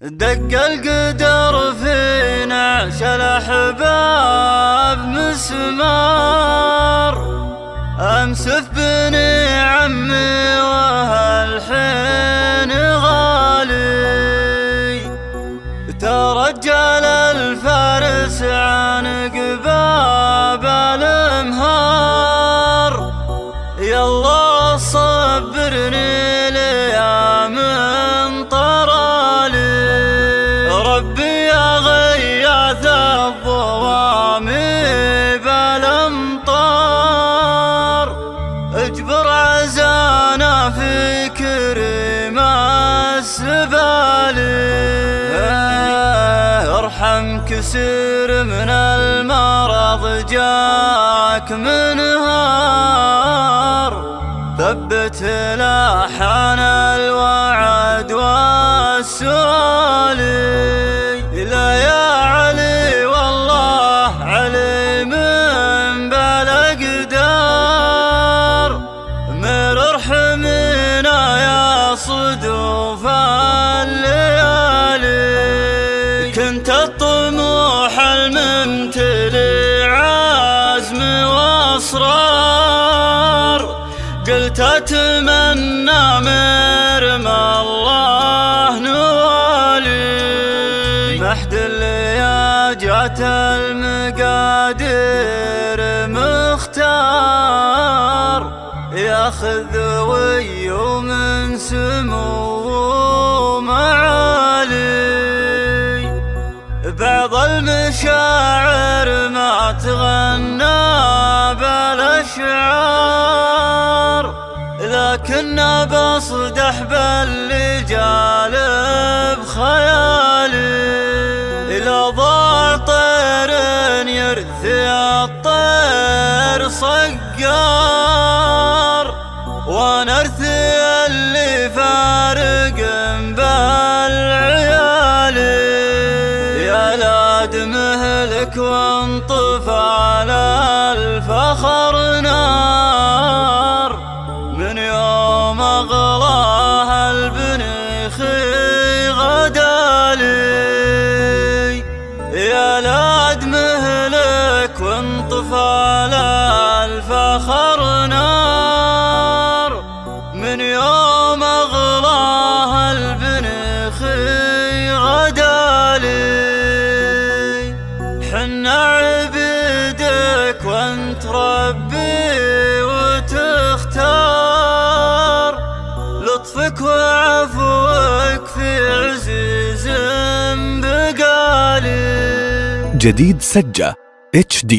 دق القدر في نعش الأحباب مسمار، أمسف بني عمي وهالحين غالي، ترجل الفارس عن قباب الانهار، يالله صبرني ليام طرالي، ربي يا غياث الظوامي بالامطار، اجبر عزانا في كريم السبالي، ارحم كسر من المرض جاك منهار، ثبت لحن الوعد والسؤالي، لا يا علي والله علي من بالاقدار، من ارحمنا يا صدوف الليالي، كنت الطموح الممتلئ عزم واصرار، قلت اتمنى مرمى الله نوالي، محد اللي جات المقادير مختار، ياخذ ذوي ومن سمو معالي، بعض المشاعر ما تغنى بالاشعار، لكن بصدح باللي جالب خيالي، إلى ضاع طير يرثي الطير صقار، وانا ارثي اللي فارق بالعيالي، يا لاد مهلك وانطفى على الفخر نار، من يوم اغلاها البنيخي غدالي، يا لاد مهلك وانطفى على الفخر نار، من يوم اغلاها البنيخي غدالي، حنا عبيدك وانت ربي وتختار، لطفك وعفوك في عزيز بقالي. جديد سجة HD.